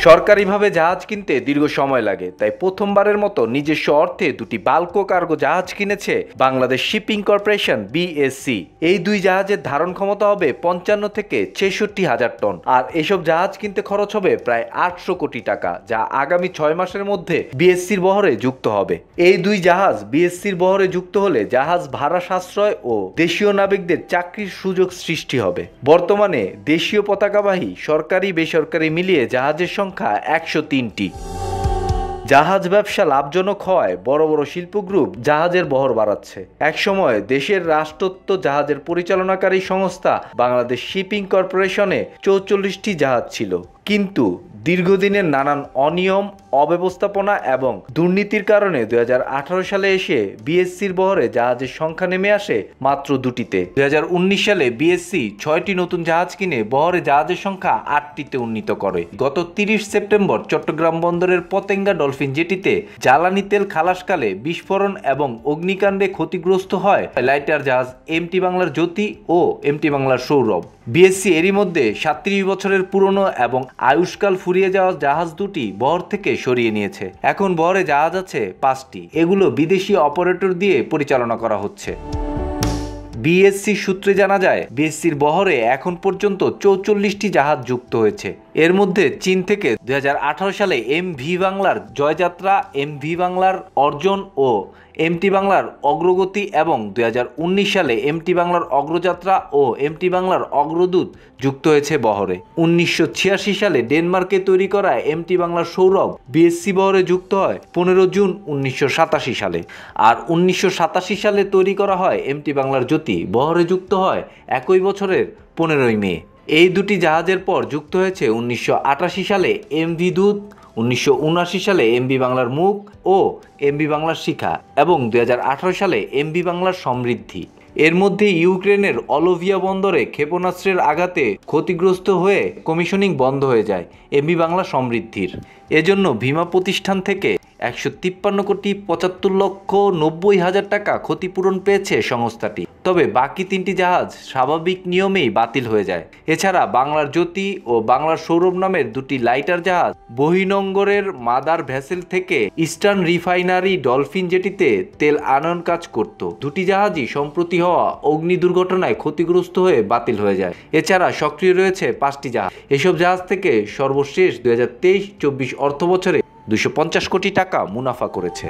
সরকারিভাবে জাহাজ কিনতে দীর্ঘ সময় লাগে, তাই প্রথমবারের মতো নিজস্ব অর্থে দুটি বাল্কো কার্গো জাহাজ কিনেছে বাংলাদেশ শিপিং কর্পোরেশন বিএসসি। এই দুই জাহাজের ধারণ ক্ষমতা হবে ৫৫ থেকে ৬৬,০০০ টন। আর এসব জাহাজ কিনতে খরচ হবে প্রায় ৮০০ কোটি টাকা, যা আগামী ৬ মাসের মধ্যে বিএসসির বহরে যুক্ত হবে। এই দুই জাহাজ বিএসসির বহরে যুক্ত হলে জাহাজ ভাড়া সাশ্রয় ও দেশীয় নাবিকদের চাকরির সুযোগ সৃষ্টি হবে। বর্তমানে দেশীয় পতাকাবাহী সরকারি বেসরকারি মিলিয়ে জাহাজের সংখ্যা ১০৩টি। জাহাজ ব্যবসা লাভজনক হওয়ায় বড় বড় শিল্প গ্রুপ জাহাজের বহর বাড়াচ্ছে। একসময় দেশের রাষ্ট্রত্ব জাহাজের পরিচালনাকারী সংস্থা বাংলাদেশ শিপিং কর্পোরেশনে ৪৪টি জাহাজ ছিল, কিন্তু দীর্ঘদিনের নানান অনিয়ম, অব্যবস্থাপনা এবং দুর্নীতির কারণে ২০১৮ সালে এসে বিএসসির বহরে জাহাজের সংখ্যা নেমে আসে মাত্র দুটিতে। ২০১৯ সালে বিএসসি ৬টি নতুন জাহাজ কিনে বহরে জাহাজের সংখ্যা ৮টিতে উন্নীত করে। গত ৩০ সেপ্টেম্বর চট্টগ্রাম বন্দরের পতেঙ্গা ডলফিন জেটিতে জ্বালানি তেল খালাসকালে বিস্ফোরণ এবং অগ্নিকাণ্ডে ক্ষতিগ্রস্ত হয় লাইটার জাহাজ এমটি বাংলার জ্যোতি ও এমটি বাংলার সৌরভ। বিএসসি এরই মধ্যে ৩৭ বছরের পুরনো এবং আয়ুষ্কাল ফুরিয়ে যাওয়া জাহাজ দুটি বহর থেকে সরিয়ে নিয়েছে। এখন বহরে জাহাজ আছে ৫টি। এগুলো বিদেশি অপারেটর দিয়ে পরিচালনা করা হচ্ছে। বিএসসি সূত্রে জানা যায়, বিএসসির বহরে এখন পর্যন্ত ৪৪টি জাহাজ যুক্ত হয়েছে। এর মধ্যে চীন থেকে ২০১৮ সালে এমভি বাংলার জয়যাত্রা, এমভি বাংলার অর্জন ও এমটি বাংলার অগ্রগতি এবং ২০১৯ সালে এমটি বাংলার অগ্রযাত্রা ও এমটি বাংলার অগ্রদূত যুক্ত হয়েছে বহরে। ১৯৮৬ সালে ডেনমার্কে তৈরি করা এমটি বাংলার সৌরভ বিএসসি বহরে যুক্ত হয় ১৫ জুন ১৯৮৭ সালে। আর ১৯৮৭ সালে তৈরি করা হয় এমটি বাংলার জ্যোতি, বহরে যুক্ত হয় একই বছরের ১৫ই মে। এই দুটি জাহাজের পর যুক্ত হয়েছে ১৯৮৮ সালে এমভি দূত, ১৯৭৯ সালে এমভি বাংলার মুখ ও এমভি বাংলার শিখা এবং ২০১৮ সালে এমভি বাংলার সমৃদ্ধি। এর মধ্যে ইউক্রেনের অলোভিয়া বন্দরে ক্ষেপণাস্ত্রের আঘাতে ক্ষতিগ্রস্ত হয়ে কমিশনিং বন্ধ হয়ে যায় এমভি বাংলা সমৃদ্ধির। এজন্য ভীমা প্রতিষ্ঠান থেকে ১৫৩,৭৫,৯০,০০০ টাকা ক্ষতিপূরণ পেয়েছে সংস্থাটি। তবে বাকি ৩টি জাহাজ স্বাভাবিক নিয়মেই বাতিল হয়ে যায়। এছাড়া বাংলার জ্যোতি ও বাংলার সৌরভ নামের দুটি লাইটার জাহাজ বহিনঙ্গরের মাদার ভেসেল থেকে ইস্টার্ন রিফাইনারি ডলফিন জেটিতে তেল আনয়ন কাজ করত। দুটি জাহাজই সম্প্রতি হওয়া অগ্নি দুর্ঘটনায় ক্ষতিগ্রস্ত হয়ে বাতিল হয়ে যায়। এছাড়া সক্রিয় রয়েছে 5টি জাহাজ। এসব জাহাজ থেকে সর্বশেষ ২০২৩-২৪ অর্থবছরে ২৫০ কোটি টাকা মুনাফা করেছে।